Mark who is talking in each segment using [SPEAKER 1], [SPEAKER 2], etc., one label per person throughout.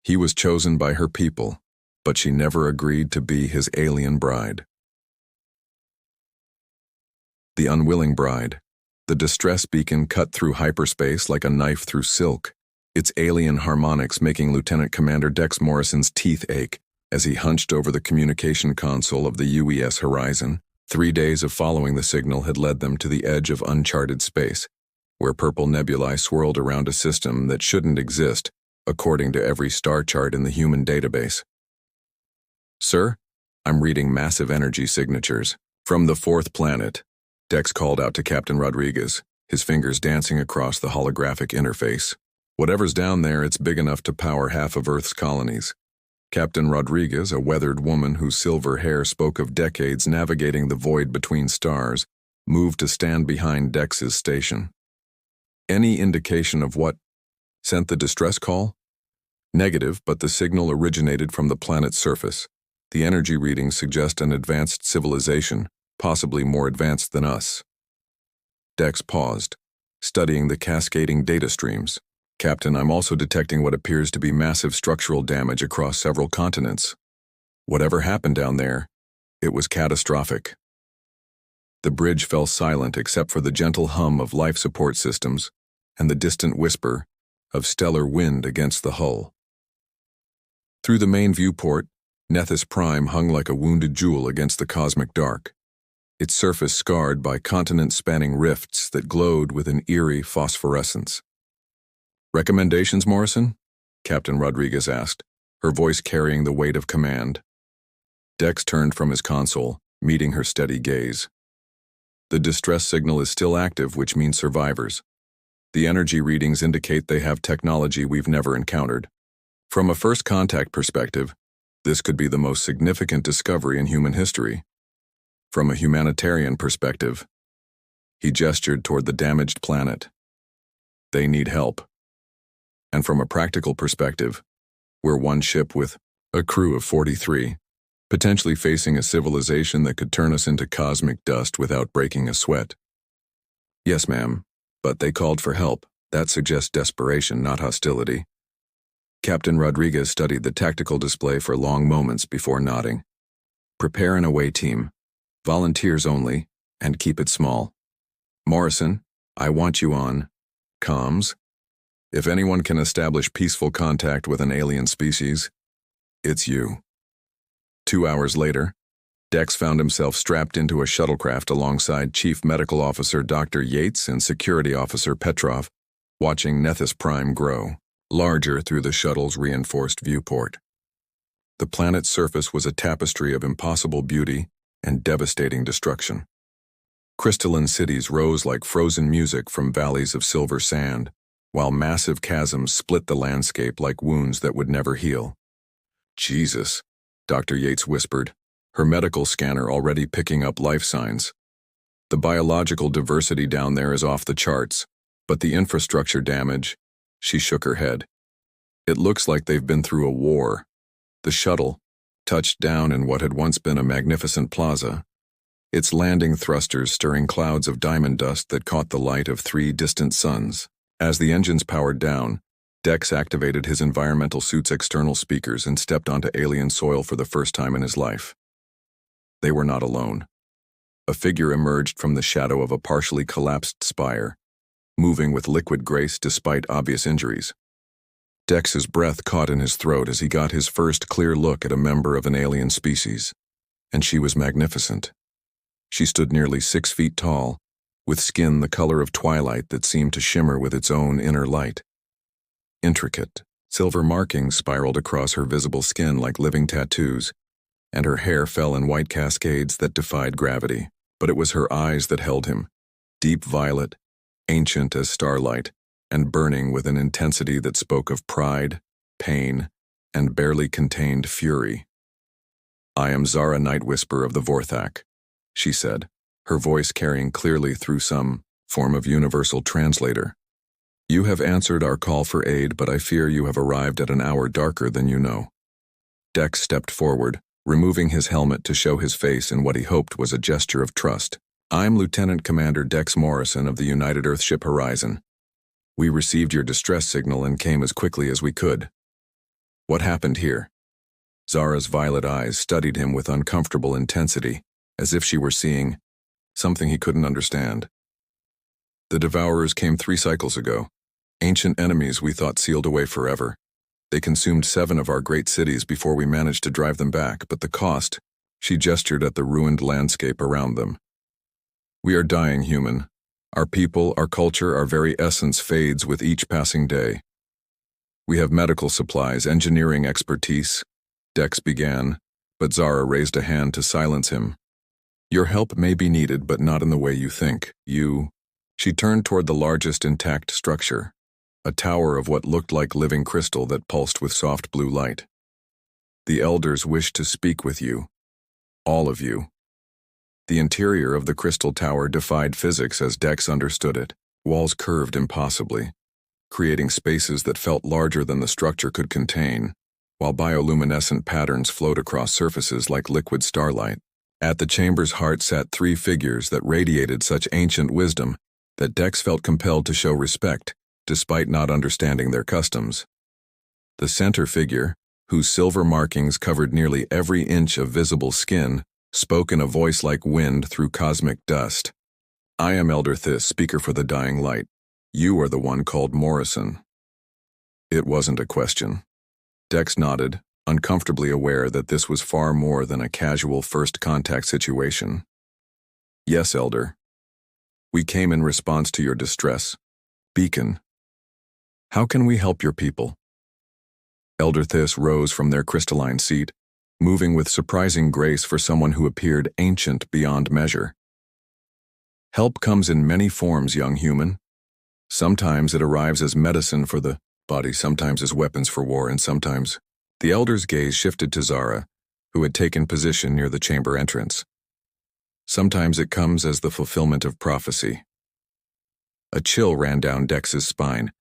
[SPEAKER 1] He was chosen by her people, but she never agreed to be his alien bride. The unwilling bride. The distress beacon cut through hyperspace like a knife through silk, its alien harmonics making Lieutenant Commander Dex Morrison's teeth ache as he hunched over the communication console of the UES Horizon. 3 days of following the signal had led them to the edge of uncharted space, where purple nebulae swirled around a system that shouldn't exist, according to every star chart in the human database. "Sir, I'm reading massive energy signatures from the fourth planet," Dex called out to Captain Rodriguez, his fingers dancing across the holographic interface. "Whatever's down there, it's big enough to power half of Earth's colonies." Captain Rodriguez, a weathered woman whose silver hair spoke of decades navigating the void between stars, moved to stand behind Dex's station. "Any indication of what sent the distress call?" "Negative, but the signal originated from the planet's surface. The energy readings suggest an advanced civilization, possibly more advanced than us." Dex paused, studying the cascading data streams. "Captain, I'm also detecting what appears to be massive structural damage across several continents. Whatever happened down there, it was catastrophic." The bridge fell silent except for the gentle hum of life support systems and the distant whisper of stellar wind against the hull. Through the main viewport, Nethys Prime hung like a wounded jewel against the cosmic dark, its surface scarred by continent-spanning rifts that glowed with an eerie phosphorescence. "Recommendations, Morrison?" Captain Rodriguez asked, her voice carrying the weight of command. Dex turned from his console, meeting her steady gaze. "The distress signal is still active, which means survivors. The energy readings indicate they have technology we've never encountered. From a first contact perspective, this could be the most significant discovery in human history. From a humanitarian perspective," he gestured toward the damaged planet, "they need help. And from a practical perspective, we're one ship with a crew of 43, potentially facing a civilization that could turn us into cosmic dust without breaking a sweat." "Yes, ma'am, but they called for help. That suggests desperation, not hostility." Captain Rodriguez studied the tactical display for long moments before nodding. "Prepare an away team. Volunteers only, and keep it small. Morrison, I want you on comms. If anyone can establish peaceful contact with an alien species, it's you." 2 hours later, Dex found himself strapped into a shuttlecraft alongside Chief Medical Officer Dr. Yates and Security Officer Petrov, watching Nethys Prime grow larger through the shuttle's reinforced viewport. The planet's surface was a tapestry of impossible beauty and devastating destruction. Crystalline cities rose like frozen music from valleys of silver sand, while massive chasms split the landscape like wounds that would never heal. "Jesus," Dr. Yates whispered, her medical scanner already picking up life signs. "The biological diversity down there is off the charts, but the infrastructure damage," she shook her head. "It looks like they've been through a war." The shuttle touched down in what had once been a magnificent plaza, its landing thrusters stirring clouds of diamond dust that caught the light of 3 distant suns. As the engines powered down, Dex activated his environmental suit's external speakers and stepped onto alien soil for the first time in his life. They were not alone. A figure emerged from the shadow of a partially collapsed spire, moving with liquid grace despite obvious injuries. Dex's breath caught in his throat as he got his first clear look at a member of an alien species, and she was magnificent. She stood nearly 6 feet tall, with skin the color of twilight that seemed to shimmer with its own inner light. Intricate, silver markings spiraled across her visible skin like living tattoos, and her hair fell in white cascades that defied gravity. But it was her eyes that held him, deep violet, ancient as starlight, and burning with an intensity that spoke of pride, pain, and barely contained fury. "I am Zara Nightwhisper of the Vorthak," she said, her voice carrying clearly through some form of universal translator. "You have answered our call for aid, but I fear you have arrived at an hour darker than you know." Dex stepped forward, removing his helmet to show his face in what he hoped was a gesture of trust. "I'm Lieutenant Commander Dex Morrison of the United Earthship Horizon. We received your distress signal and came as quickly as we could." What happened here? Zara's violet eyes studied him with uncomfortable intensity, as if she were seeing something he couldn't understand. The Devourers came 3 cycles ago, ancient enemies we thought sealed away forever. They consumed 7 of our great cities before we managed to drive them back, but the cost, she gestured at the ruined landscape around them. We are dying, human. Our people, our culture, our very essence fades with each passing day. We have medical supplies, engineering expertise, Dex began, but Zara raised a hand to silence him. Your help may be needed, but not in the way you think. She turned toward the largest intact structure, a tower of what looked like living crystal that pulsed with soft blue light. The elders wish to speak with you. All of you. The interior of the crystal tower defied physics as Dex understood it. Walls curved impossibly, creating spaces that felt larger than the structure could contain, while bioluminescent patterns flowed across surfaces like liquid starlight. At the chamber's heart sat 3 figures that radiated such ancient wisdom that Dex felt compelled to show respect, despite not understanding their customs. The center figure, whose silver markings covered nearly every inch of visible skin, spoke in a voice like wind through cosmic dust. I am Elder Thys, speaker for the dying light. You are the one called Morrison. It wasn't a question. Dex nodded, uncomfortably aware that this was far more than a casual first contact situation. Yes, Elder. We came in response to your distress. Beacon. How can we help your people? Elder Thys rose from their crystalline seat, moving with surprising grace for someone who appeared ancient beyond measure. Help comes in many forms, young human. Sometimes it arrives as medicine for the body, sometimes as weapons for war, and sometimes... The elder's gaze shifted to Zara, who had taken position near the chamber entrance. Sometimes it comes as the fulfillment of prophecy. A chill ran down Dex's spine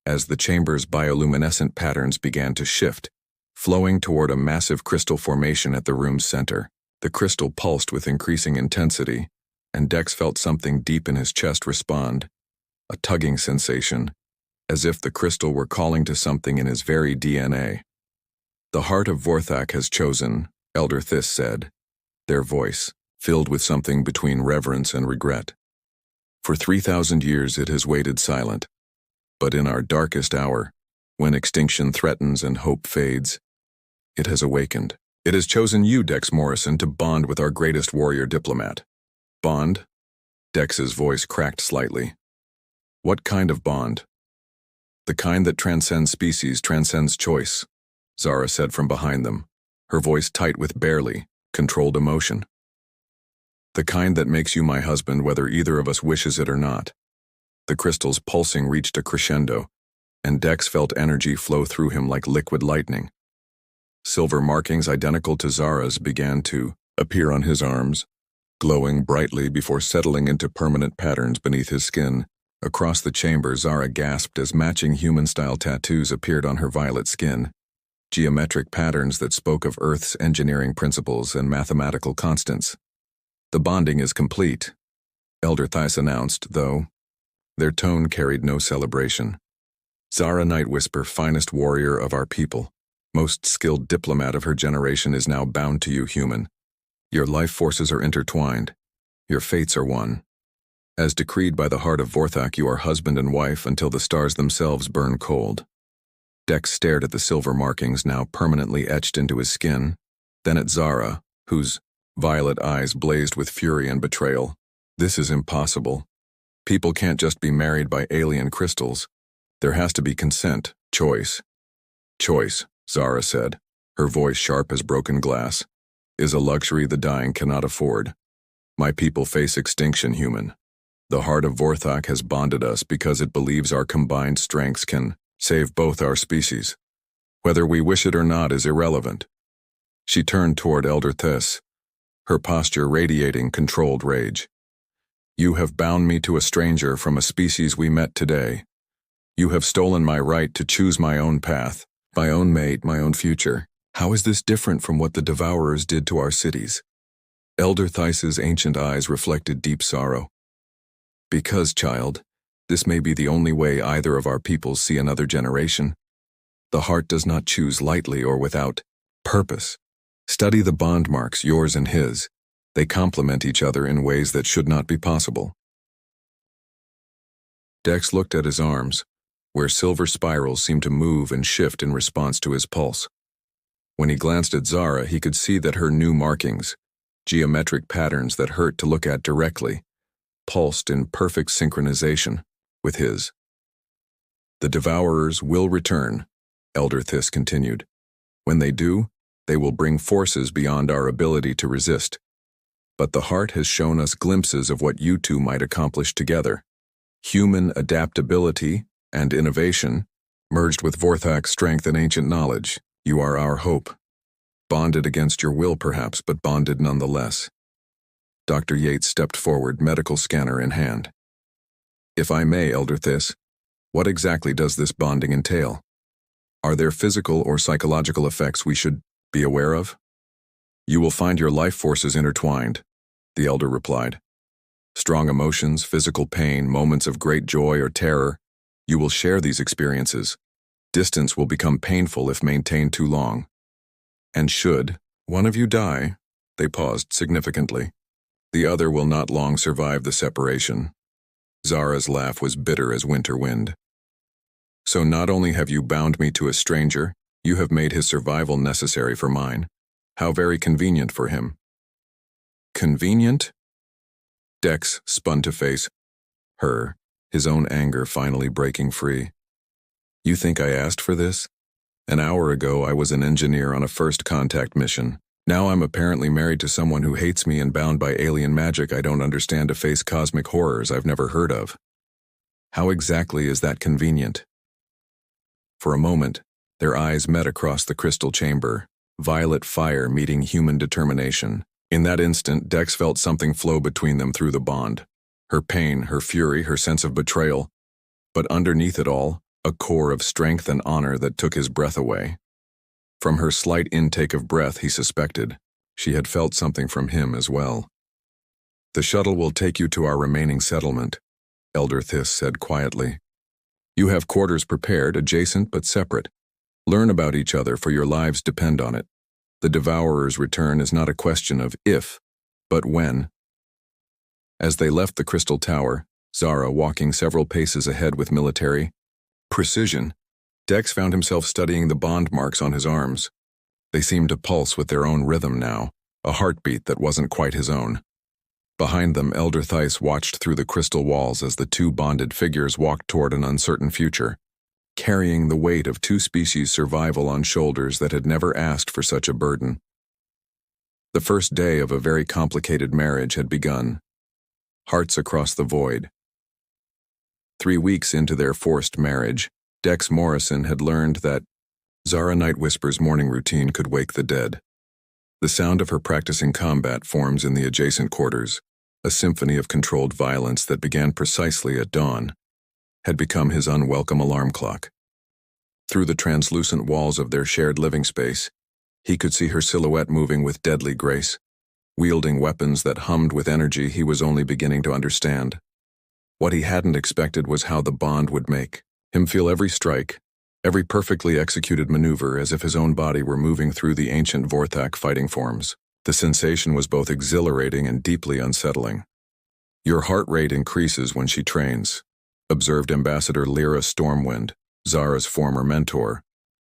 [SPEAKER 1] as the chamber's bioluminescent patterns began to shift, flowing toward a massive crystal formation at the room's center. The crystal pulsed with increasing intensity, and Dex felt something deep in his chest respond, a tugging sensation, as if the crystal were calling to something in his very DNA. The heart of Vorthak has chosen, Elder Thys said, their voice filled with something between reverence and regret. For 3,000 years it has waited silent, but in our darkest hour, when extinction threatens and hope fades, it has awakened. It has chosen you, Dex Morrison, to bond with our greatest warrior diplomat. Bond? Dex's voice cracked slightly. What kind of bond? The kind that transcends species, transcends choice, Zara said from behind them, her voice tight with barely controlled emotion. The kind that makes you my husband whether either of us wishes it or not. The crystal's pulsing reached a crescendo, and Dex felt energy flow through him like liquid lightning. Silver markings identical to Zara's began to appear on his arms, glowing brightly before settling into permanent patterns beneath his skin. Across the chamber, Zara gasped as matching human-style tattoos appeared on her violet skin, geometric patterns that spoke of Earth's engineering principles and mathematical constants. The bonding is complete, Elder Thys announced, though their tone carried no celebration. Zara Nightwhisper, finest warrior of our people, most skilled diplomat of her generation, is now bound to you, human. Your life forces are intertwined. Your fates are one. As decreed by the heart of Vorthak, you are husband and wife until the stars themselves burn cold. Dex stared at the silver markings now permanently etched into his skin, then at Zara, whose violet eyes blazed with fury and betrayal. This is impossible. People can't just be married by alien crystals. There has to be consent, choice. Choice, Zara said, her voice sharp as broken glass, is a luxury the dying cannot afford. My people face extinction, human. The heart of Vorthak has bonded us because it believes our combined strengths can save both our species. Whether we wish it or not is irrelevant. She turned toward Elder Thys, her posture radiating controlled rage. You have bound me to a stranger from a species we met today. You have stolen my right to choose my own path, my own mate, my own future. How is this different from what the Devourers did to our cities? Elder Thys's ancient eyes reflected deep sorrow. Because, child, this may be the only way either of our peoples see another generation. The heart does not choose lightly or without purpose. Study the bond marks, yours and his. They complement each other in ways that should not be possible. Dex looked at his arms, where silver spirals seemed to move and shift in response to his pulse. When he glanced at Zara, he could see that her new markings, geometric patterns that hurt to look at directly, pulsed in perfect synchronization with his. The Devourers will return, Elder Thys continued. When they do, they will bring forces beyond our ability to resist. But the heart has shown us glimpses of what you two might accomplish together. Human adaptability and innovation, merged with Vorthak's strength and ancient knowledge. You are our hope. Bonded against your will, perhaps, but bonded nonetheless. Dr. Yates stepped forward, medical scanner in hand. If I may, Elder Thys, what exactly does this bonding entail? Are there physical or psychological effects we should be aware of? You will find your life forces intertwined, the Elder replied. Strong emotions, physical pain, moments of great joy or terror, you will share these experiences. Distance will become painful if maintained too long. And should one of you die, they paused significantly, the other will not long survive the separation. Zara's laugh was bitter as winter wind. So not only have you bound me to a stranger, you have made his survival necessary for mine. How very convenient for him. Convenient? Dex spun to face her, his own anger finally breaking free. You think I asked for this? An hour ago I was an engineer on a first contact mission. Now I'm apparently married to someone who hates me and bound by alien magic I don't understand to face cosmic horrors I've never heard of. How exactly is that convenient? For a moment, their eyes met across the crystal chamber, violet fire meeting human determination. In that instant, Dex felt something flow between them through the bond. Her pain, her fury, her sense of betrayal. But underneath it all, a core of strength and honor that took his breath away. From her slight intake of breath, he suspected, she had felt something from him as well. The shuttle will take you to our remaining settlement, Elder Thys said quietly. You have quarters prepared, adjacent but separate. Learn about each other, for your lives depend on it. The Devourer's return is not a question of if, but when. As they left the crystal tower, Zara walking several paces ahead with military precision, Dex found himself studying the bond marks on his arms. They seemed to pulse with their own rhythm now, a heartbeat that wasn't quite his own. Behind them, Elder Thys watched through the crystal walls as the two bonded figures walked toward an uncertain future, carrying the weight of two species' survival on shoulders that had never asked for such a burden. The first day of a very complicated marriage had begun. Hearts across the void. 3 weeks into their forced marriage, Dex Morrison had learned that Zara Night Whisper's morning routine could wake the dead. The sound of her practicing combat forms in the adjacent quarters, a symphony of controlled violence that began precisely at dawn, had become his unwelcome alarm clock. Through the translucent walls of their shared living space, he could see her silhouette moving with deadly grace, wielding weapons that hummed with energy he was only beginning to understand. What he hadn't expected was how the bond would make him feel every strike, every perfectly executed maneuver, as if his own body were moving through the ancient Vorthak fighting forms. The sensation was both exhilarating and deeply unsettling. Your heart rate increases when she trains, observed Ambassador Lyra Stormwind, Zara's former mentor,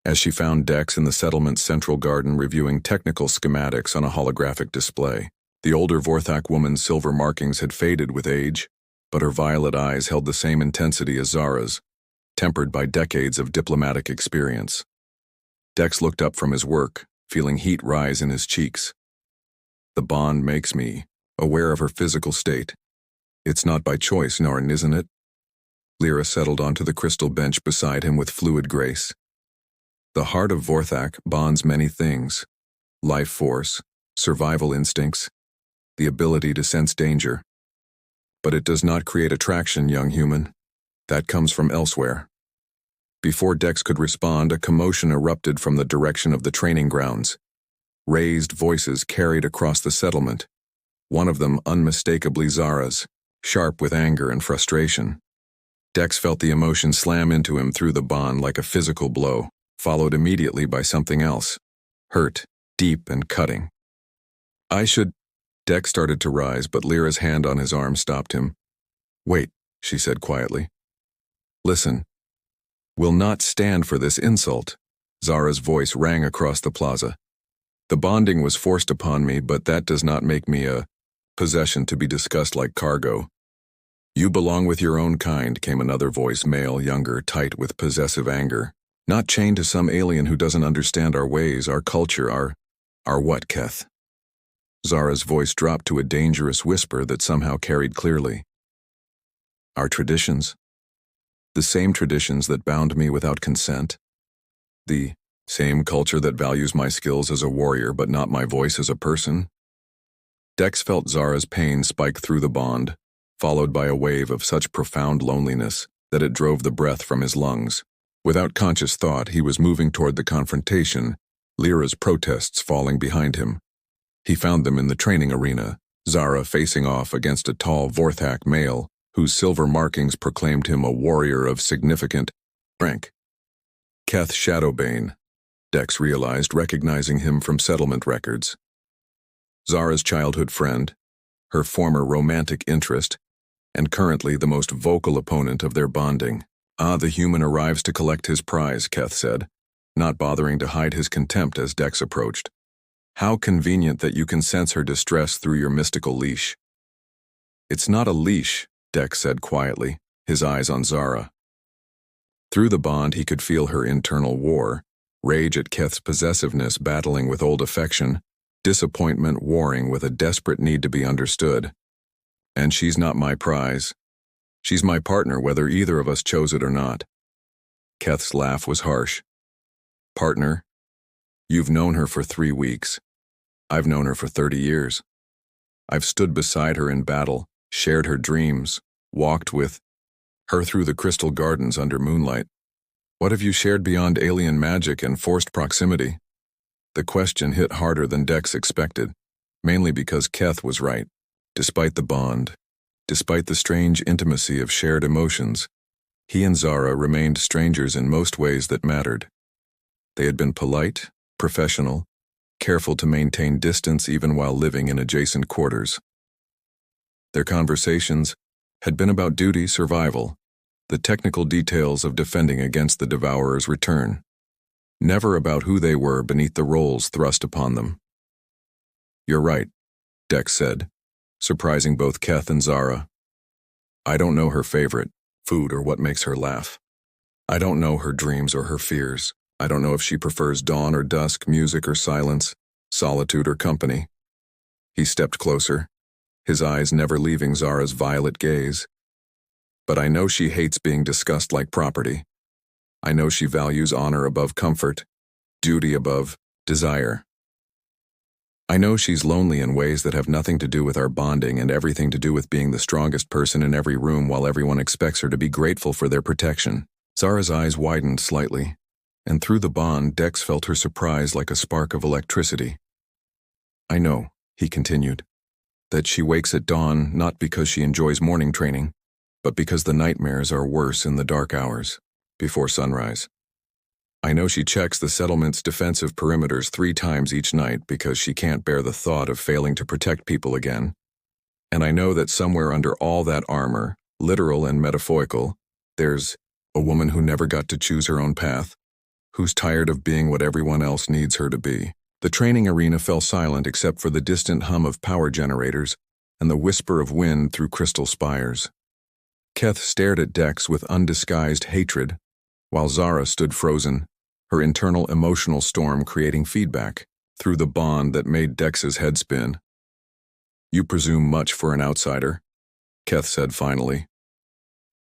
[SPEAKER 1] as she found Dex in the settlement's central garden reviewing technical schematics on a holographic display. The older Vorthak woman's silver markings had faded with age, but her violet eyes held the same intensity as Zara's, tempered by decades of diplomatic experience. Dex looked up from his work, feeling heat rise in his cheeks. The bond makes me aware of her physical state. It's not by choice, Norrin, isn't it? Lyra settled onto the crystal bench beside him with fluid grace. The heart of Vorthak bonds many things: life force, survival instincts, the ability to sense danger. But it does not create attraction, young human. That comes from elsewhere. Before Dex could respond, a commotion erupted from the direction of the training grounds. Raised voices carried across the settlement, one of them unmistakably Zara's, sharp with anger and frustration. Dex felt the emotion slam into him through the bond like a physical blow. followed immediately by something else. Hurt, deep and cutting. I should... Dex started to rise, but Lyra's hand on his arm stopped him. Wait, she said quietly. Listen. Will not stand for this insult. Zara's voice rang across the plaza. The bonding was forced upon me, but that does not make me a possession to be discussed like cargo. You belong with your own kind, came another voice, male, younger, tight with possessive anger. Not chained to some alien who doesn't understand our ways, our culture, our what, Keth? Zara's voice dropped to a dangerous whisper that somehow carried clearly. Our traditions? The same traditions that bound me without consent? The same culture that values my skills as a warrior but not my voice as a person? Dex felt Zara's pain spike through the bond, followed by a wave of such profound loneliness that it drove the breath from his lungs. Without conscious thought, he was moving toward the confrontation, Lyra's protests falling behind him. He found them in the training arena, Zara facing off against a tall Vorthak male whose silver markings proclaimed him a warrior of significant rank. Keth Shadowbane, Dex realized, recognizing him from settlement records. Zara's childhood friend, her former romantic interest, and currently the most vocal opponent of their bonding. The human arrives to collect his prize, Keth said, not bothering to hide his contempt as Dex approached. How convenient that you can sense her distress through your mystical leash. It's not a leash, Dex said quietly, his eyes on Zara. Through the bond he could feel her internal war, rage at Keth's possessiveness battling with old affection, disappointment warring with a desperate need to be understood. And she's not my prize. She's my partner whether either of us chose it or not. Keth's laugh was harsh. Partner? You've known her for 3 weeks. I've known her for 30 years. I've stood beside her in battle, shared her dreams, walked with her through the crystal gardens under moonlight. What have you shared beyond alien magic and forced proximity? The question hit harder than Dex expected, mainly because Keth was right. Despite the bond, despite the strange intimacy of shared emotions, he and Zara remained strangers in most ways that mattered. They had been polite, professional, careful to maintain distance even while living in adjacent quarters. Their conversations had been about duty, survival, the technical details of defending against the Devourer's return, never about who they were beneath the roles thrust upon them. You're right, Dex said, surprising both Keth and Zara. I don't know her favorite food or what makes her laugh. I don't know her dreams or her fears. I don't know if she prefers dawn or dusk, music or silence, solitude or company. He stepped closer, his eyes never leaving Zara's violet gaze. But I know she hates being discussed like property. I know she values honor above comfort, duty above desire. I know she's lonely in ways that have nothing to do with our bonding and everything to do with being the strongest person in every room while everyone expects her to be grateful for their protection. Zara's eyes widened slightly, and through the bond, Dex felt her surprise like a spark of electricity. I know, he continued, that she wakes at dawn not because she enjoys morning training, but because the nightmares are worse in the dark hours, before sunrise. I know she checks the settlement's defensive perimeters 3 times each night because she can't bear the thought of failing to protect people again. And I know that somewhere under all that armor, literal and metaphorical, there's a woman who never got to choose her own path, who's tired of being what everyone else needs her to be. The training arena fell silent except for the distant hum of power generators and the whisper of wind through crystal spires. Keth stared at Dex with undisguised hatred, while Zara stood frozen, her internal emotional storm creating feedback through the bond that made Dex's head spin. You presume much for an outsider, Keth said finally.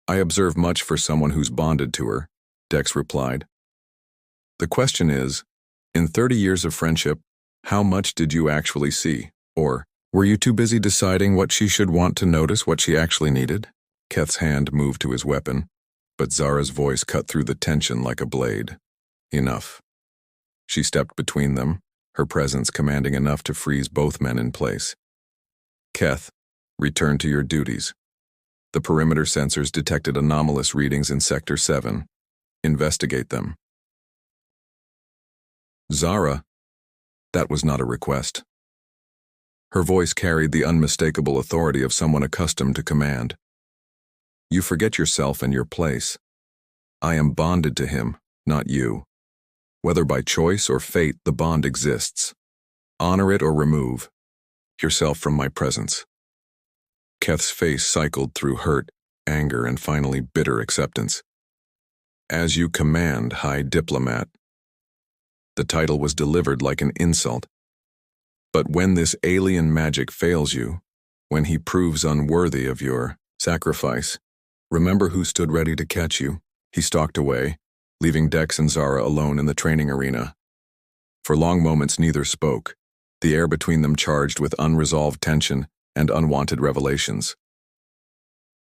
[SPEAKER 1] I observe much for someone who's bonded to her, Dex replied. The question is, in 30 years of friendship, how much did you actually see? Or were you too busy deciding what she should want to notice what she actually needed? Keth's hand moved to his weapon, but Zara's voice cut through the tension like a blade. Enough. She stepped between them, her presence commanding enough to freeze both men in place. Keth, return to your duties. The perimeter sensors detected anomalous readings in Sector 7. Investigate them. Zara, that was not a request. Her voice carried the unmistakable authority of someone accustomed to command. You forget yourself and your place. I am bonded to him, not you. Whether by choice or fate, the bond exists. Honor it or remove yourself from my presence. Keth's face cycled through hurt, anger, and finally bitter acceptance. As you command, High Diplomat. The title was delivered like an insult. But when this alien magic fails you, when he proves unworthy of your sacrifice, remember who stood ready to catch you. He stalked away, leaving Dex and Zara alone in the training arena. For long moments neither spoke, the air between them charged with unresolved tension and unwanted revelations.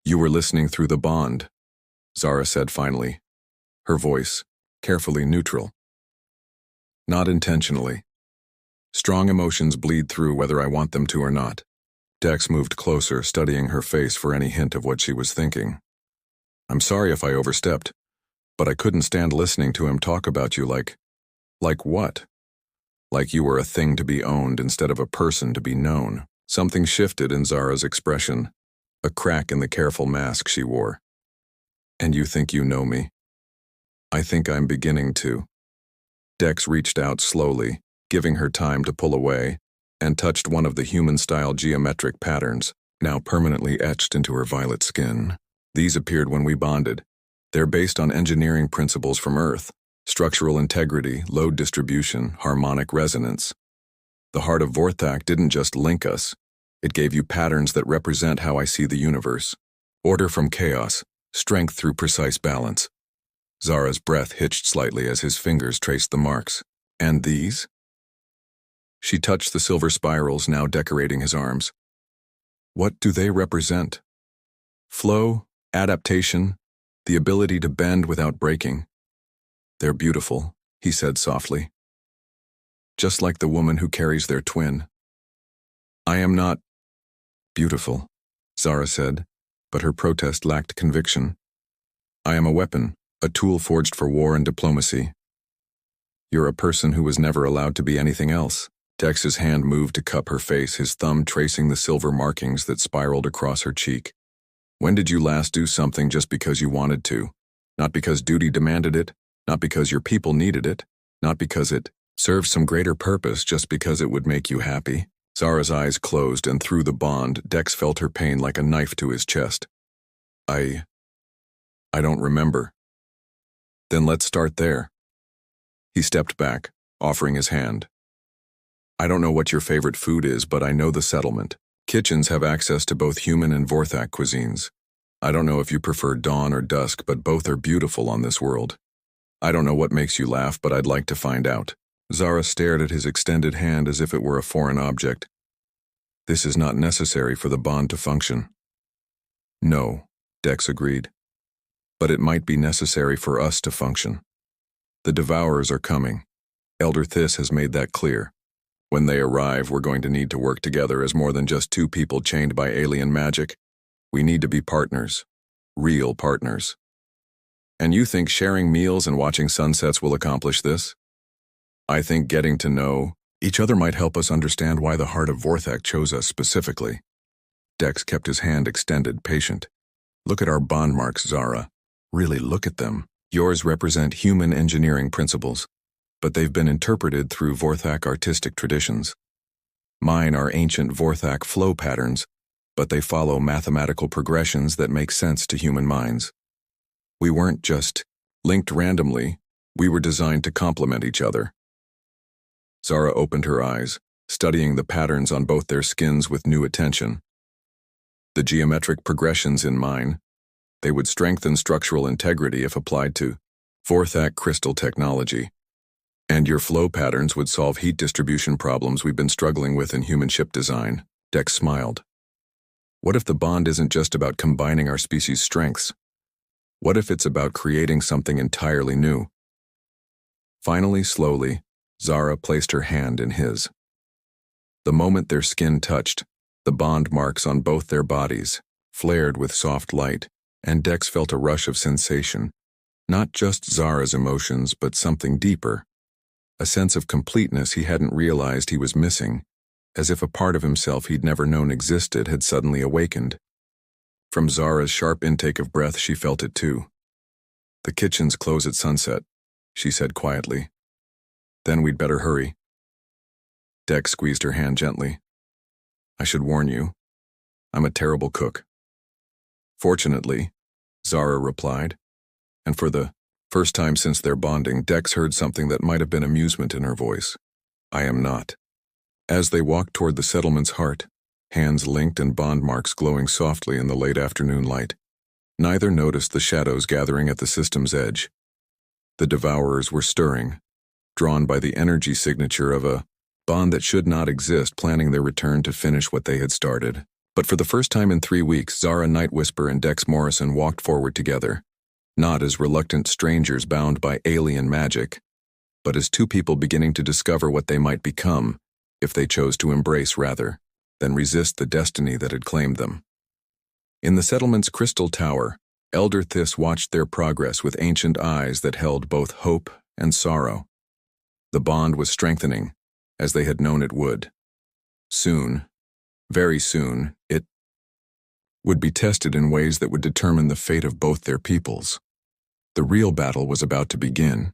[SPEAKER 1] You were listening through the bond, Zara said finally, her voice carefully neutral. Not intentionally. Strong emotions bleed through whether I want them to or not. Dex moved closer, studying her face for any hint of what she was thinking. I'm sorry if I overstepped, but I couldn't stand listening to him talk about you like what? Like you were a thing to be owned instead of a person to be known. Something shifted in Zara's expression, a crack in the careful mask she wore. And you think you know me? I think I'm beginning to. Dex reached out slowly, giving her time to pull away, and touched one of the human-style geometric patterns, now permanently etched into her violet skin. These appeared when we bonded. They're based on engineering principles from Earth: structural integrity, load distribution, harmonic resonance. The heart of Vorthak didn't just link us. It gave you patterns that represent how I see the universe. Order from chaos, strength through precise balance. Zara's breath hitched slightly as his fingers traced the marks. And these? She touched the silver spirals now decorating his arms. What do they represent? Flow, adaptation, the ability to bend without breaking. They're beautiful, he said softly. Just like the woman who carries their twin. I am not beautiful, Zara said, but her protest lacked conviction. I am a weapon, a tool forged for war and diplomacy. You're a person who was never allowed to be anything else. Dex's hand moved to cup her face, his thumb tracing the silver markings that spiraled across her cheek. When did you last do something just because you wanted to? Not because duty demanded it, not because your people needed it, not because it served some greater purpose, just because it would make you happy. Zara's eyes closed, and through the bond, Dex felt her pain like a knife to his chest. I don't remember. Then let's start there. He stepped back, offering his hand. I don't know what your favorite food is, but I know the settlement. Kitchens have access to both human and Vorthak cuisines. I don't know if you prefer dawn or dusk, but both are beautiful on this world. I don't know what makes you laugh, but I'd like to find out. Zara stared at his extended hand as if it were a foreign object. This is not necessary for the bond to function. No, Dex agreed. But it might be necessary for us to function. The Devourers are coming. Elder Thys has made that clear. When they arrive, we're going to need to work together as more than just two people chained by alien magic. We need to be partners. Real partners. And you think sharing meals and watching sunsets will accomplish this? I think getting to know each other might help us understand why the heart of Vorthak chose us specifically. Dex kept his hand extended, patient. Look at our bond marks, Zara. Really look at them. Yours represent human engineering principles, but they've been interpreted through Vorthak artistic traditions. Mine are ancient Vorthak flow patterns, but they follow mathematical progressions that make sense to human minds. We weren't just linked randomly, we were designed to complement each other. Zara opened her eyes, studying the patterns on both their skins with new attention. The geometric progressions in mine, they would strengthen structural integrity if applied to Vorthak crystal technology. And your flow patterns would solve heat distribution problems we've been struggling with in human ship design. Dex smiled. What if the bond isn't just about combining our species' strengths? What if it's about creating something entirely new? Finally, slowly, Zara placed her hand in his. The moment their skin touched, the bond marks on both their bodies flared with soft light, and Dex felt a rush of sensation, not just Zara's emotions, but something deeper, a sense of completeness he hadn't realized he was missing, as if a part of himself he'd never known existed had suddenly awakened. From Zara's sharp intake of breath, she felt it too. "The kitchens close at sunset," she said quietly. "Then we'd better hurry." Dex squeezed her hand gently. "I should warn you, I'm a terrible cook." "Fortunately," Zara replied, and for the first time since their bonding, Dex heard something that might have been amusement in her voice. "I am not." As they walked toward the settlement's heart, hands linked and bond marks glowing softly in the late afternoon light, neither noticed the shadows gathering at the system's edge. The Devourers were stirring, drawn by the energy signature of a bond that should not exist, planning their return to finish what they had started. But for the first time in 3 weeks, Zara Nightwhisper and Dex Morrison walked forward together, not as reluctant strangers bound by alien magic, but as two people beginning to discover what they might become if they chose to embrace rather than resist the destiny that had claimed them. In the settlement's crystal tower, Elder Thys watched their progress with ancient eyes that held both hope and sorrow. The bond was strengthening, as they had known it would. Soon, very soon, it would be tested in ways that would determine the fate of both their peoples. The real battle was about to begin.